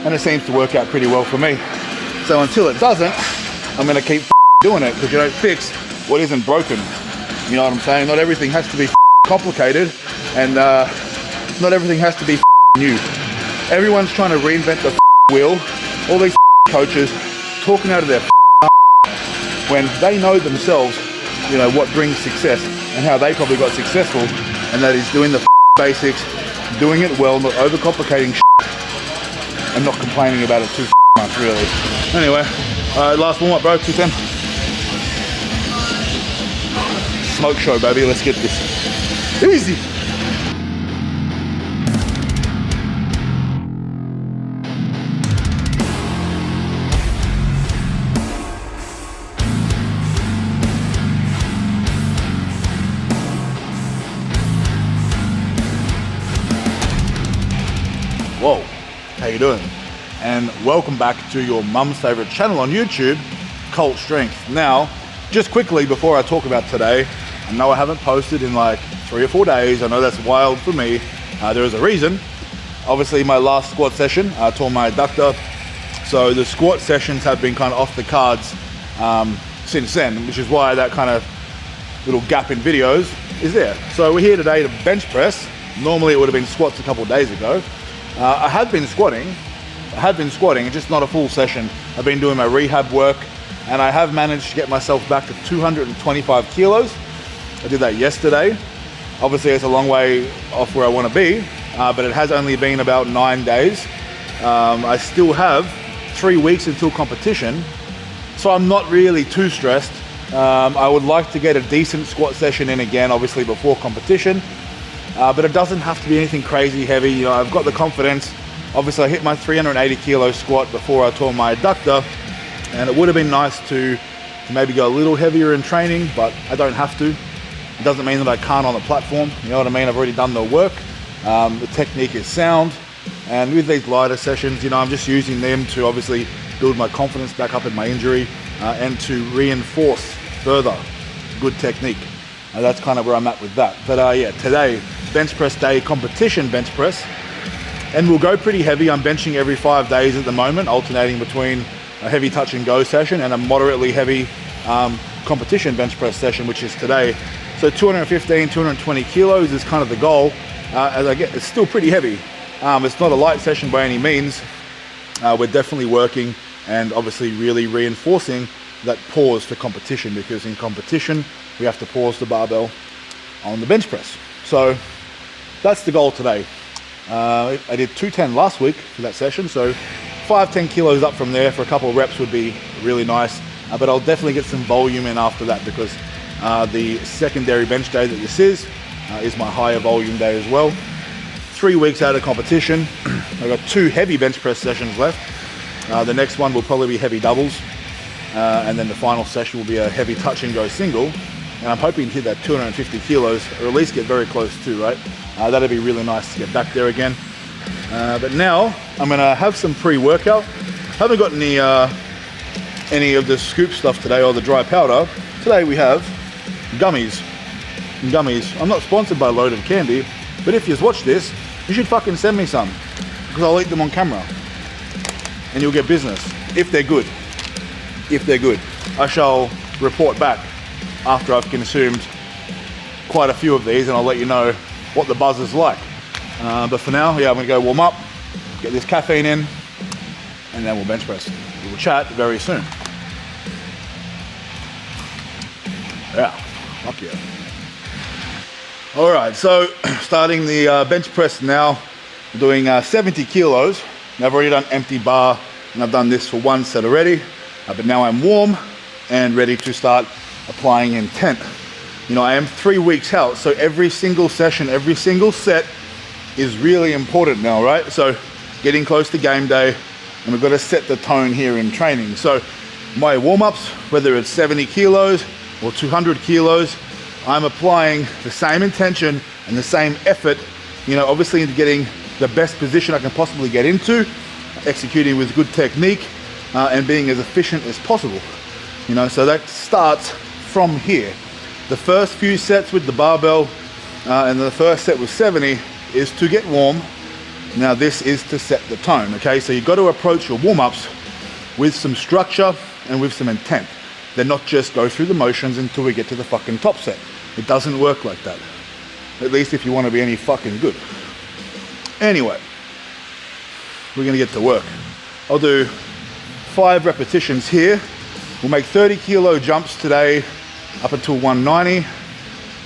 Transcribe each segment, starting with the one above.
and it seems to work out pretty well for me. So until it doesn't, I'm gonna keep doing it, because you don't fix what isn't broken. You know what I'm saying? Not everything has to be complicated, and not everything has to be new. Everyone's trying to reinvent the wheel. All these coaches talking out of their when they know themselves, you know, what brings success and how they probably got successful, and that is doing the basics, doing it well, not overcomplicating and not complaining about it too much, really. Anyway, last warm up, bro. 210. Smoke show, baby. Let's get this easy. Whoa, how you doing? And welcome back to your mum's favorite channel on YouTube, Cult Strength. Now, just quickly before I talk about today, I know I haven't posted in like 3 or 4 days. I know that's wild for me. There is a reason. Obviously, my last squat session, I tore my adductor. So the squat sessions have been kind of off the cards since then, which is why that kind of little gap in videos is there. So we're here today to bench press. Normally it would have been squats a couple of days ago. I have been squatting, it's just not a full session. I've been doing my rehab work, and I have managed to get myself back to 225 kilos. I did that yesterday. Obviously it's a long way off where I want to be, but it has only been about 9 days. I still have 3 weeks until competition, so I'm not really too stressed. I would like to get a decent squat session in again, obviously before competition. But it doesn't have to be anything crazy heavy. You know, I've got the confidence. Obviously, I hit my 380 kilo squat before I tore my adductor, and it would have been nice to maybe go a little heavier in training, but I don't have to. It doesn't mean that I can't on the platform. You know what I mean? I've already done the work. The technique is sound, and with these lighter sessions, you know, I'm just using them to obviously build my confidence back up in my injury and to reinforce further good technique. That's kind of where I'm at with that. But yeah, today, bench press day, competition bench press, and we'll go pretty heavy. I'm benching every 5 days at the moment, alternating between a heavy touch and go session and a moderately heavy competition bench press session, which is today. So 215, 220 kilos is kind of the goal. As I get, it's still pretty heavy. It's not a light session by any means. We're definitely working and obviously really reinforcing that pause for competition, because in competition we have to pause the barbell on the bench press. So that's the goal today. I did 210 last week for that session, so 5-10 kilos up from there for a couple of reps would be really nice. But I'll definitely get some volume in after that, because the secondary bench day that this is my higher volume day as well. 3 weeks out of competition. I've got 2 heavy bench press sessions left. The next one will probably be heavy doubles. And then the final session will be a heavy touch and go single. And I'm hoping to hit that 250 kilos, or at least get very close to, right? That'd be really nice to get back there again. But now I'm gonna have some pre-workout. Haven't got any of the scoop stuff today, or the dry powder. Today we have gummies. I'm not sponsored by Loaded Candy, but if you watch this, you should fucking send me some, because I'll eat them on camera and you'll get business, if they're good. If they're good, I shall report back after I've consumed quite a few of these, and I'll let you know what the buzz is like. But for now, yeah, I'm gonna go warm up, get this caffeine in, and then we'll bench press. We'll chat very soon. Yeah, fuck yeah. All right, so starting the bench press now, doing 70 kilos. Now I've already done empty bar, and I've done this for 1 set already. But now I'm warm and ready to start applying intent. You know, I am 3 weeks out, so every single session, every single set is really important now, right? So getting close to game day, and we've got to set the tone here in training. So my warm-ups, whether it's 70 kilos or 200 kilos, I'm applying the same intention and the same effort, you know, obviously into getting the best position I can possibly get into, executing with good technique, and being as efficient as possible. You know, so that starts from here. The first few sets with the barbell and the first set with 70 is to get warm, Now this is to set the tone, okay? So you've got to approach your warm-ups with some structure and with some intent. They're not just go through the motions until we get to the fucking top set. It doesn't work like that. At least if you want to be any fucking good. Anyway, we're gonna get to work. I'll do 5 repetitions here. We'll make 30 kilo jumps today up until 190.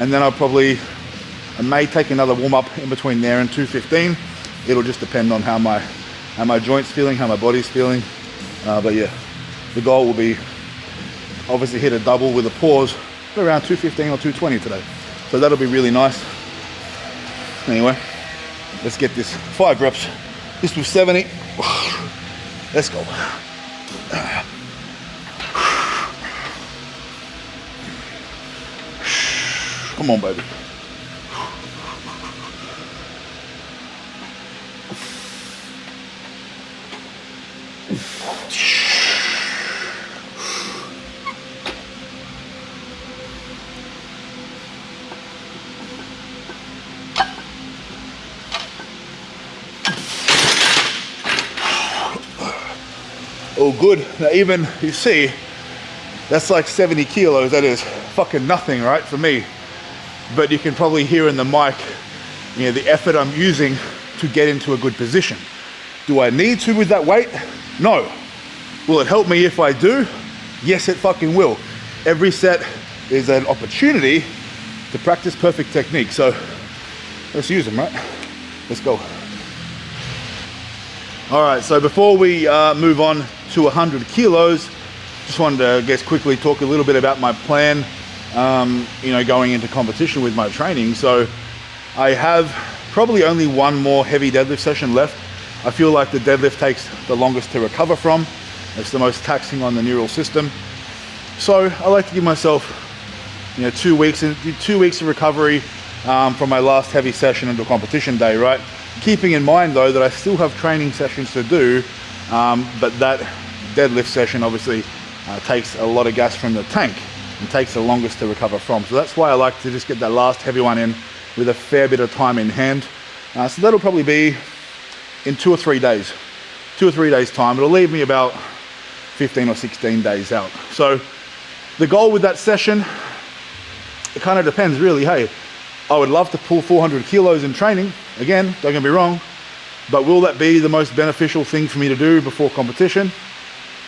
And then I may take another warm up in between there and 215. It'll just depend on how my joints feeling, how my body's feeling. But yeah, the goal will be obviously hit a double with a pause around 215 or 220 today. So that'll be really nice. Anyway, let's get this 5 reps. This was 70. Let's go. Come on, baby. Oh, good. Now even, you see, that's like 70 kilos. That is fucking nothing, right, for me. But you can probably hear in the mic, you know, the effort I'm using to get into a good position. Do I need to with that weight? No. Will it help me if I do? Yes, it fucking will. Every set is an opportunity to practice perfect technique. So let's use them, right? Let's go. All right, so before we move on to 100 kilos, just wanted to, I guess, quickly talk a little bit about my plan, you know, going into competition with my training. So I have probably only one more heavy deadlift session left. I feel like the deadlift takes the longest to recover from. It's the most taxing on the neural system. So I like to give myself, you know, 2 weeks of recovery from my last heavy session into competition day, right? Keeping in mind though that I still have training sessions to do, but that deadlift session obviously takes a lot of gas from the tank and takes the longest to recover from. So that's why I like to just get that last heavy one in with a fair bit of time in hand. So that'll probably be in 2 or 3 days. 2 or 3 days time. It'll leave me about 15 or 16 days out. So the goal with that session, it kind of depends really. Hey, I would love to pull 400 kilos in training. Again, don't get me wrong, but will that be the most beneficial thing for me to do before competition?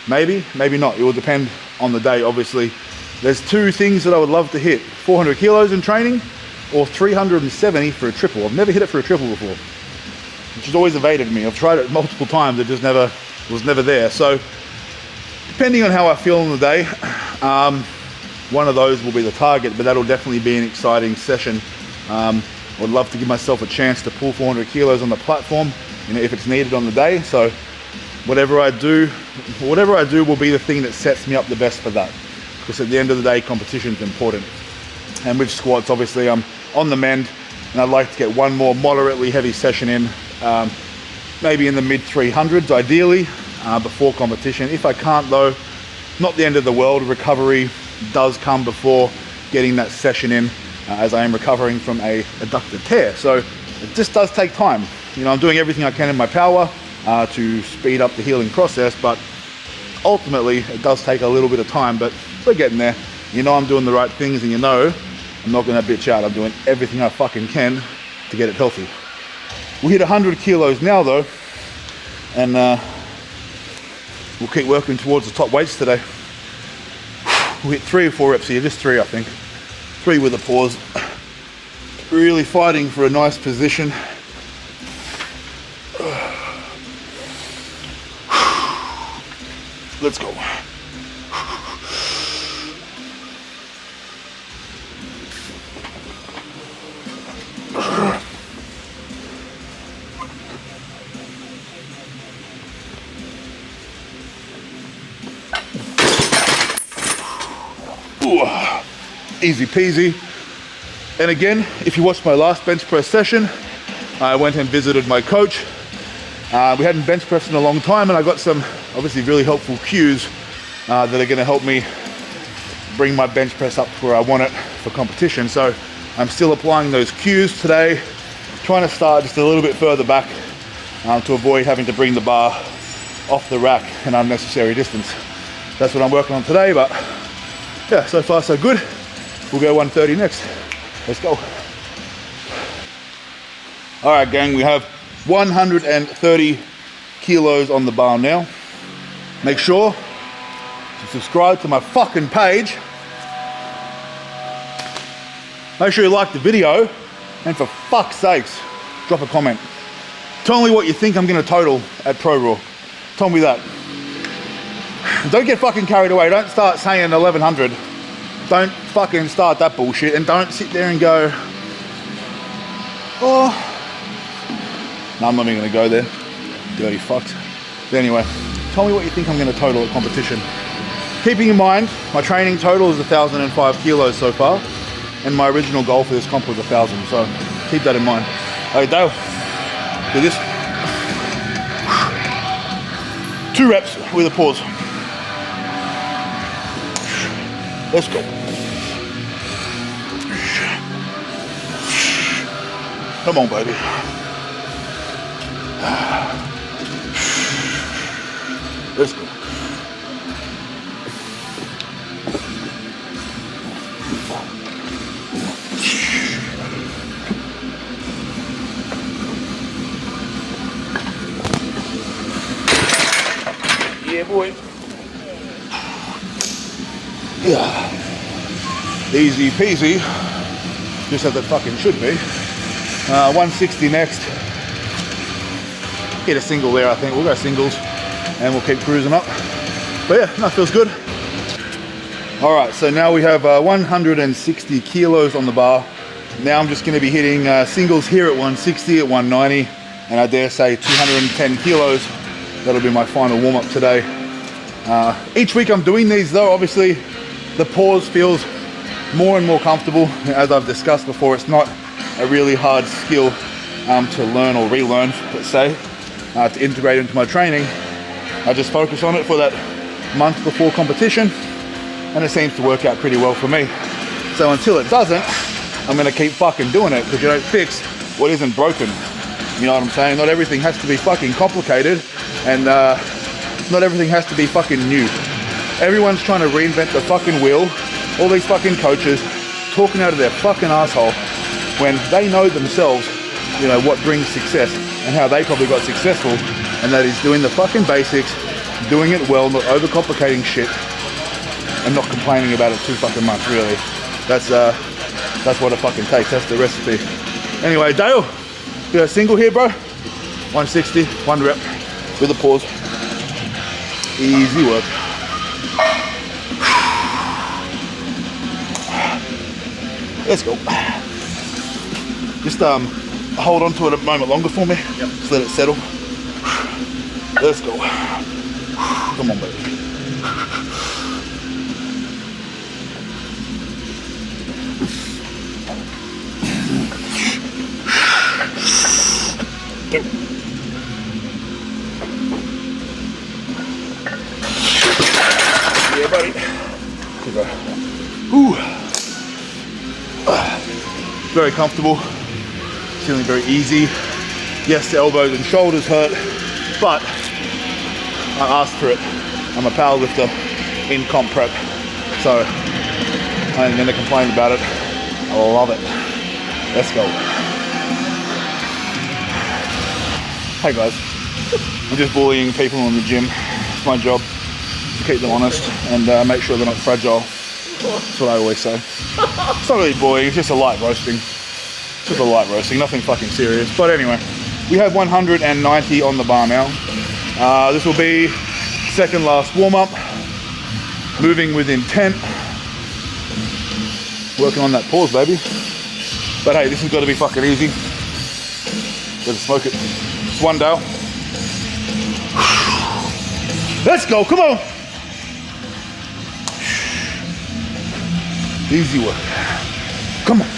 Maybe, maybe not. It will depend on the day, obviously. There's 2 things that I would love to hit: 400 kilos in training or 370 for a triple. I've never hit it for a triple before, which has always evaded me. I've tried it multiple times, it just was never there. So depending on how I feel on the day, one of those will be the target, but that'll definitely be an exciting session. I would love to give myself a chance to pull 400 kilos on the platform, you know, if it's needed on the day. So whatever I do will be the thing that sets me up the best for that. Because at the end of the day, competition is important. And with squats, obviously I'm on the mend, and I'd like to get one more moderately heavy session in, maybe in the mid 300s ideally, before competition. If I can't though, not the end of the world. Recovery does come before getting that session in, as I am recovering from a adductor tear. So it just does take time. You know, I'm doing everything I can in my power to speed up the healing process, but ultimately it does take a little bit of time, but we're getting there. You know, I'm doing the right things, and you know I'm not gonna bitch out. I'm doing everything I fucking can to get it healthy. We hit 100 kilos now though, and we'll keep working towards the top weights today. We'll hit 3 or 4 reps here, just 3 I think. 3 with a pause. Really fighting for a nice position. Let's go. Ooh, easy peasy. And again, if you watched my last bench press session, I went and visited my coach. We hadn't bench pressed in a long time, and I got some obviously really helpful cues that are going to help me bring my bench press up to where I want it for competition. So I'm still applying those cues today, trying to start just a little bit further back to avoid having to bring the bar off the rack an unnecessary distance. That's what I'm working on today, but yeah, so far so good. We'll go 130 next. Let's go. All right, gang, we have 130 kilos on the bar now. Make sure to subscribe to my fucking page. Make sure you like the video, and for fuck's sakes, drop a comment. Tell me what you think I'm gonna total at Pro Raw. Tell me that. Don't get fucking carried away. Don't start saying 1100. Don't fucking start that bullshit, and don't sit there and go, oh. No, I'm not even gonna go there. Dirty fucks. But anyway, tell me what you think I'm gonna total at competition. Keeping in mind, my training total is 1,005 kilos so far, and my original goal for this comp was 1,000, so keep that in mind. Okay, Dale, do this. 2 reps with a pause. Let's go. Come on, baby. Let's go. Yeah, boy. Yeah. Easy peasy. Just as it fucking should be. 160 next. Hit a single there, I think. We'll go singles and we'll keep cruising up. But yeah, no, feels good. All right, so now we have 160 kilos on the bar. Now I'm just gonna be hitting singles here at 160, at 190, and I dare say 210 kilos. That'll be my final warm up today. Each week I'm doing these though, obviously the pause feels more and more comfortable. As I've discussed before, it's not a really hard skill to learn or relearn, let's say, to integrate into my training. I just focus on it for that month before competition, and it seems to work out pretty well for me. So until it doesn't, I'm gonna keep fucking doing it, because you don't fix what isn't broken. You know what I'm saying? Not everything has to be fucking complicated, and not everything has to be fucking new. Everyone's trying to reinvent the fucking wheel. All these fucking coaches talking out of their fucking asshole when they know themselves, you know, what brings success and how they probably got successful, and that is doing the fucking basics, doing it well, not overcomplicating shit, and not complaining about it too fucking much, really. That's what it fucking takes. That's the recipe. Anyway, Dale, you got a single here, bro? 160, 1 rep with a pause. Easy work. Let's go. Just hold on to it a moment longer for me. Yep. Just let it settle. Let's go. Come on, baby. Yeah, buddy. Good go. Ooh. Very comfortable. Feeling very easy. Yes, the elbows and shoulders hurt, but I asked for it. I'm a power lifter in comp prep, so I ain't gonna complain about it. I love it. Let's go. Hey guys, I'm just bullying people in the gym. It's my job to keep them honest and make sure they're not fragile. That's what I always say. It's not really bullying, it's just a light roasting. Just a light roasting, nothing fucking serious. But anyway, we have 190 on the bar now. This will be second last warm up. Moving with intent. Working on that pause, baby. But hey, this has got to be fucking easy. Gotta smoke it. It's one down. Let's go, come on. Easy work. Come on.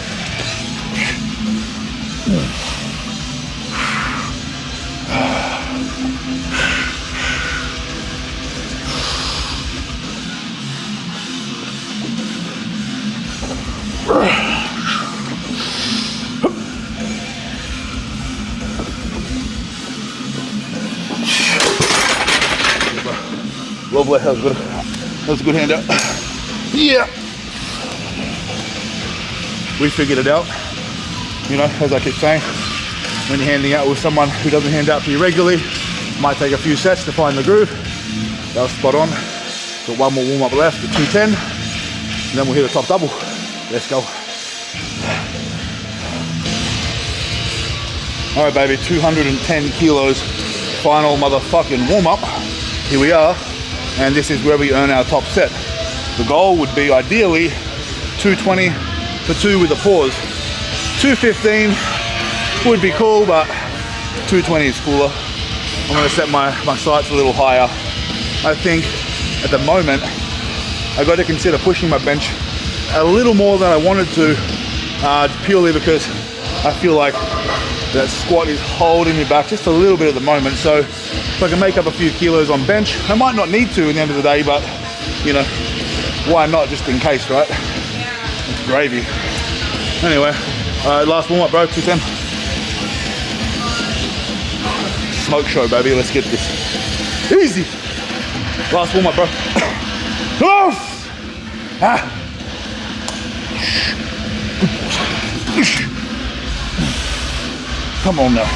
Lovely, that was good. That was a good handout. Yeah. We figured it out. You know, as I keep saying, when you're handing out with someone who doesn't hand out for you regularly, might take a few sets to find the groove. That was spot on. Got one more warm up left at 210, and then we'll hit a top double. Let's go. All right, baby, 210 kilos, final motherfucking warm up. Here we are, and this is where we earn our top set. The goal would be ideally 220 for 2 with a pause. 215 would be cool, but 220 is cooler. I'm gonna set my sights a little higher. I think at the moment, I got to consider pushing my bench a little more than I wanted to, purely because I feel like that squat is holding me back just a little bit at the moment. So if I can make up a few kilos on bench, I might not need to in the end of the day, but you know, why not, just in case, right? It's gravy. Anyway, last warm up, bro, 210. Smoke show, baby, let's get this. Easy. Last warm up, bro. Come on! Ah. Come on now.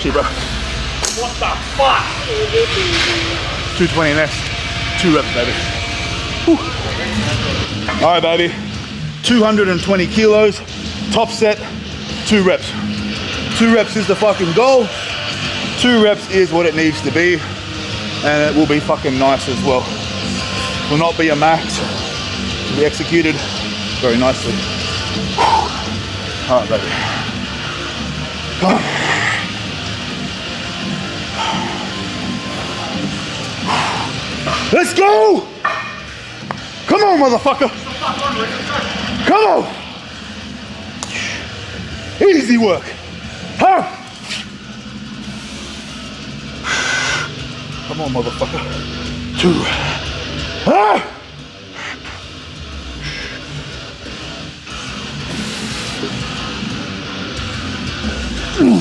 Easy, bro. What the fuck? 220 next. 2 reps, baby. Whew. All right, baby. 220 kilos, top set, 2 reps. 2 reps is the fucking goal. 2 reps is what it needs to be, and it will be fucking nice as well. It will not be a max. It will be executed very nicely. Whew. All right, baby. Come on. Let's go! Come on, motherfucker! Come on! Easy work. Huh? Come on, motherfucker. 2. Ah! Come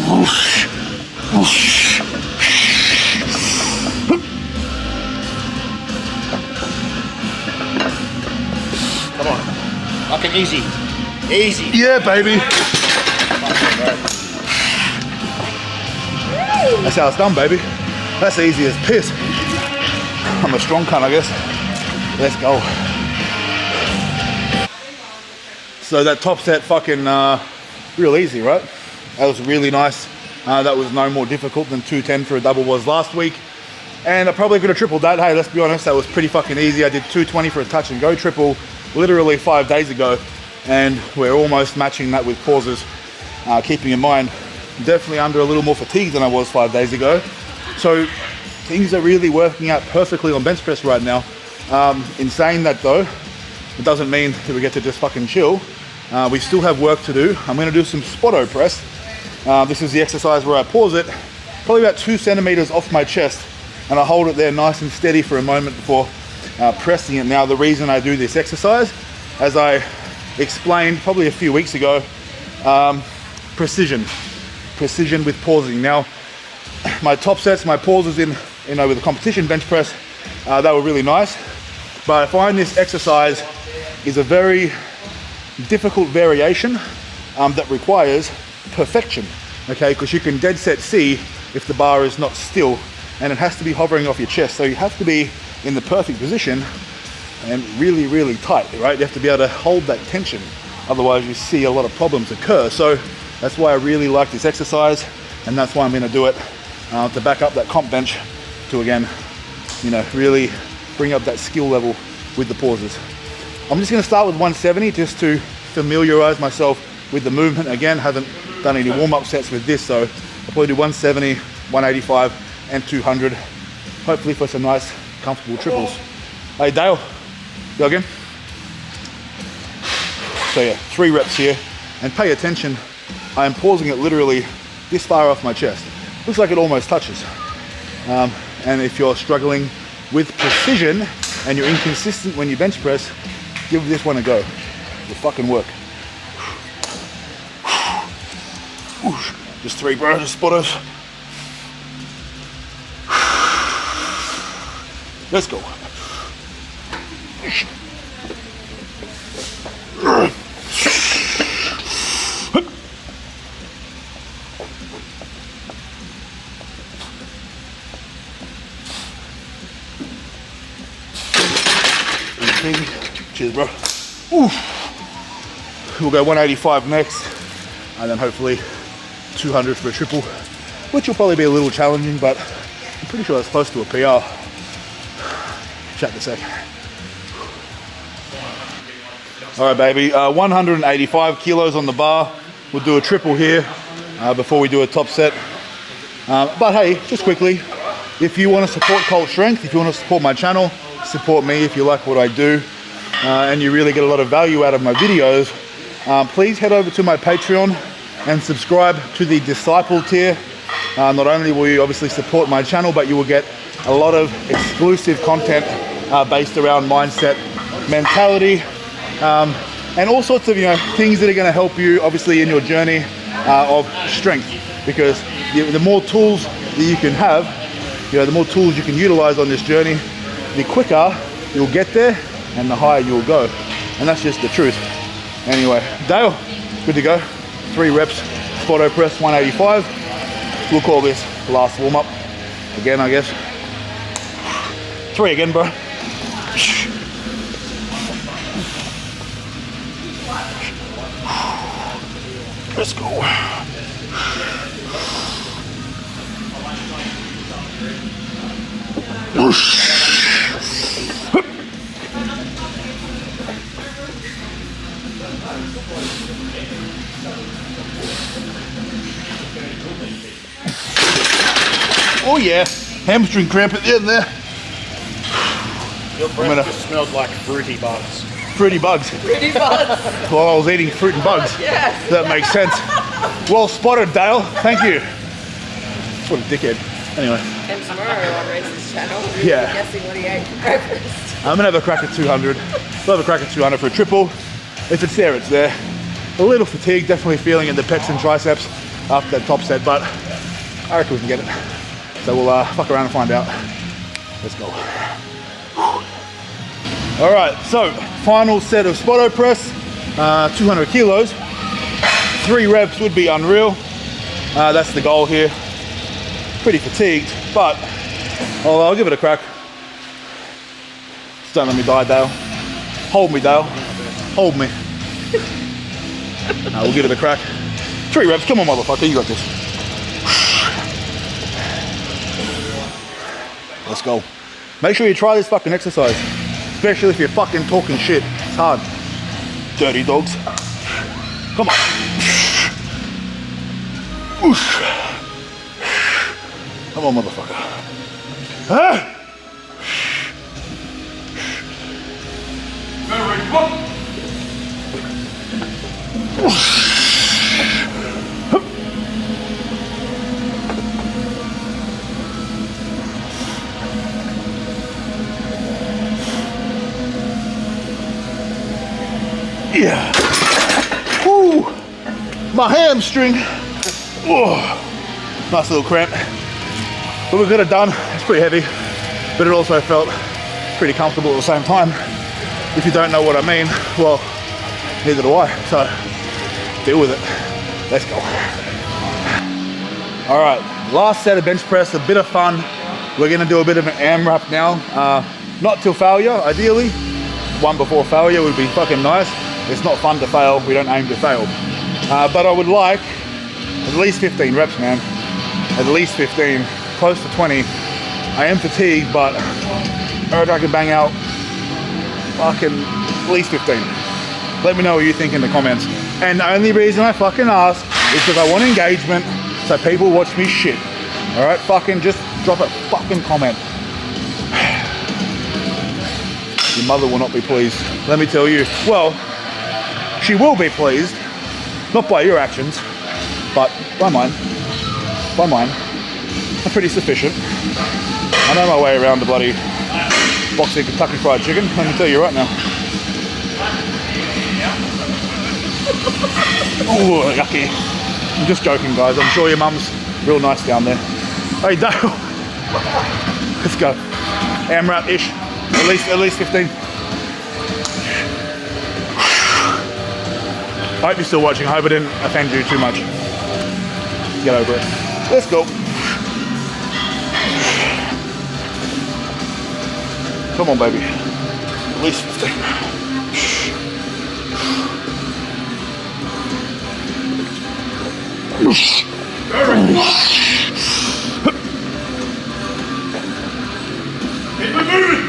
on. Fucking easy. Easy. Yeah, baby. That's how it's done, baby. That's easy as piss. I'm a strong cunt, I guess. Let's go. So that top set fucking real easy, right? That was really nice. That was no more difficult than 210 for a double was last week. And I probably could have tripled that. Hey, let's be honest, that was pretty fucking easy. I did 220 for a touch and go triple literally 5 days ago. And we're almost matching that with pauses. Keeping in mind, definitely under a little more fatigue than I was 5 days ago. So things are really working out perfectly on bench press right now. In saying that though, it doesn't mean that we get to just fucking chill. We still have work to do. I'm gonna do some spotto press. This is the exercise where I pause it, probably about 2 centimeters off my chest, and I hold it there nice and steady for a moment before pressing it. Now, the reason I do this exercise, as I explained probably a few weeks ago, precision with pausing. Now, my top sets, my pauses in, with the competition bench press, they were really nice, but I find this exercise is a very difficult variation that requires perfection, okay? Because you can dead set see if the bar is not still, and it has to be hovering off your chest. So you have to be in the perfect position and really, really tight, right? You have to be able to hold that tension. Otherwise you see a lot of problems occur. So that's why I really like this exercise, and that's why I'm gonna do it to back up that comp bench to, again, really bring up that skill level with the pauses. I'm just gonna start with 170 just to familiarize myself with the movement. Again, haven't done any warm-up sets with this, so I'll probably do 170, 185, and 200, hopefully for some nice, comfortable triples. Hey, Dale, go again. So yeah, 3 reps here, and pay attention, I am pausing it literally this far off my chest. Looks like it almost touches. And if you're struggling with precision and you're inconsistent when you bench press, give this one a go. It'll fucking work. Just 3, bro, just spotters. Let's go. Cheers, bro. Oof. We'll go 185 next, and then hopefully 200 for a triple, which will probably be a little challenging, but I'm pretty sure that's close to a PR. Chat in a sec. All right, baby. 185 kilos on the bar. We'll do a triple here before we do a top set. But hey, just quickly, if you want to support Cult Strength, if you want to support my channel, support me if you like what I do, and you really get a lot of value out of my videos, please head over to my Patreon and subscribe to the Disciple tier. Not only will you obviously support my channel, but you will get a lot of exclusive content based around mindset, mentality, and all sorts of things that are going to help you obviously in your journey of strength. Because the more tools that you can have, the more tools you can utilize on this journey, the quicker you'll get there and the higher you'll go. And that's just the truth. Anyway, Dale, good to go. 3 reps, photo press, 185. We'll call this last warm up. Again, I guess. 3 again, bro. Let's go. Oh yeah, hamstring cramp at the end there. Your breath just smells like fruity bugs. Fruity bugs. Fruity bugs. While I was eating fruit and bugs. Yes. That makes sense. Well spotted, Dale. Thank you. What a dickhead. Anyway. And tomorrow on Race's channel, we'll be Yeah. guessing what he ate for breakfast. I'm gonna have a crack at 200. We'll have a crack at 200 for a triple. If it's there, it's there. A little fatigue, definitely feeling in the pecs and triceps after that top set, but I reckon we can get it. So we'll fuck around and find out. Let's go. All right, so final set of Spotto press, 200 kilos. 3 reps would be unreal. That's the goal here. Pretty fatigued, but I'll give it a crack. Just don't let me die, Dale. Hold me, Dale. Hold me. We'll give it a crack. 3 reps, come on, motherfucker, you got this. Let's go. Make sure you try this fucking exercise, especially if you're fucking talking shit. It's hard. Dirty dogs. Come on. Come on, motherfucker. Ah! Yeah. Woo. My hamstring. Oh. Nice little cramp. But we got it done. It's pretty heavy, but it also felt pretty comfortable at the same time. If you don't know what I mean, well, neither do I. So deal with it. Let's go. All right, last set of bench press, a bit of fun. We're gonna do a bit of an AMRAP now. Not till failure, ideally. One before failure would be fucking nice. It's not fun to fail. We don't aim to fail. But I would like at least 15 reps, man. At least 15, close to 20. I am fatigued, but I reckon I can bang out fucking at least 15. Let me know what you think in the comments. And the only reason I fucking ask is because I want engagement so people watch me shit. All right, fucking just drop a fucking comment. Your mother will not be pleased, let me tell you. Well, she will be pleased, not by your actions, but by mine. by mine, are pretty sufficient. I know my way around the bloody boxing Kentucky Fried Chicken, let me tell you right now. Oh, yucky. I'm just joking, guys. I'm sure your mum's real nice down there. Hey, Dale. Let's go. AMRAP-ish. At least 15. I hope you're still watching. I hope I didn't offend you too much. Get over it. Let's go. Come on, baby. At least 15. Keep it moving.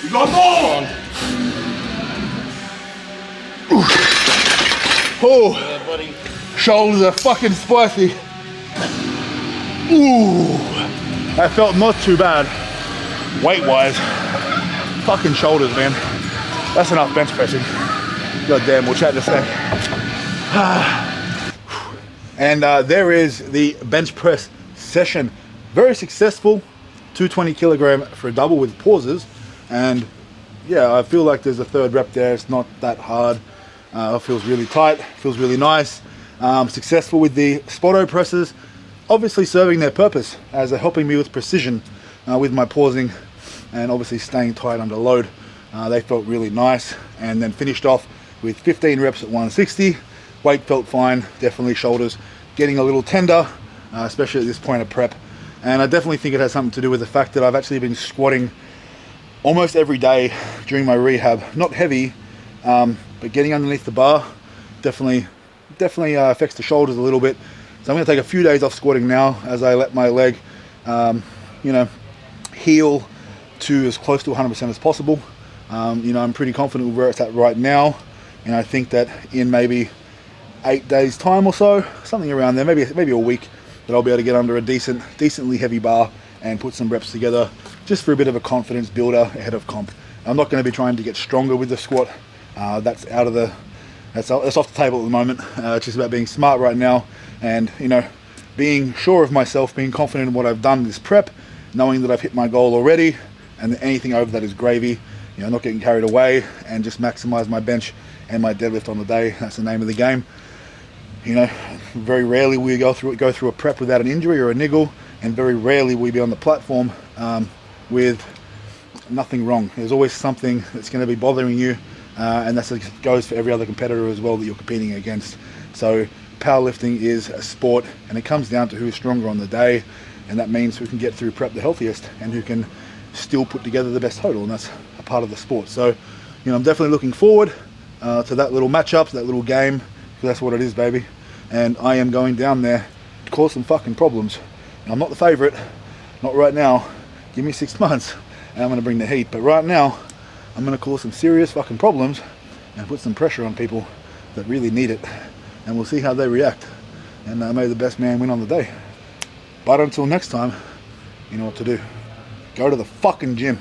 You got more. Oh, Yeah, buddy. shoulders are fucking spicy. Ooh, that felt not too bad. Weight-wise, fucking shoulders, man. That's enough bench pressing. God damn, we'll chat in a sec. And there is the bench press session. Very successful. 220 kilogram for a double with pauses. And yeah, I feel like there's a third rep there. It's not that hard. It feels really tight, feels really nice. Successful with the spotto presses, obviously serving their purpose as they're helping me with precision with my pausing and obviously staying tight under load. They felt really nice, and then finished off with 15 reps at 160. Weight felt fine, definitely shoulders getting a little tender, especially at this point of prep. And I definitely think it has something to do with the fact that I've actually been squatting almost every day during my rehab. Not heavy, but getting underneath the bar definitely affects the shoulders a little bit. So I'm going to take a few days off squatting now as I let my leg, heal to as close to 100% as possible. I'm pretty confident with where it's at right now, and I think that in maybe 8 days time or so, something around there, maybe a week, that I'll be able to get under a decently heavy bar and put some reps together just for a bit of a confidence builder ahead of comp. I'm not going to be trying to get stronger with the squat. That's off the table at the moment. It's just about being smart right now, and being sure of myself, being confident in what I've done this prep, knowing that I've hit my goal already, and that anything over that is gravy. Not getting carried away, and just maximize my bench and my deadlift on the day. That's the name of the game. Very rarely will you go through a prep without an injury or a niggle, and very rarely will you be on the platform with nothing wrong. There's always something that's going to be bothering you, and that goes for every other competitor as well that you're competing against. So powerlifting is a sport, and it comes down to who's stronger on the day, and that means who can get through prep the healthiest and who can still put together the best total, and that's a part of the sport. So I'm definitely looking forward to that little matchup, that little game, because that's what it is, baby. And I am going down there to cause some fucking problems. And I'm not the favorite, not right now. Give me 6 months and I'm going to bring the heat. But right now, I'm going to cause some serious fucking problems and put some pressure on people that really need it. And we'll see how they react. And may the best man win on the day. But until next time, you know what to do. Go to the fucking gym.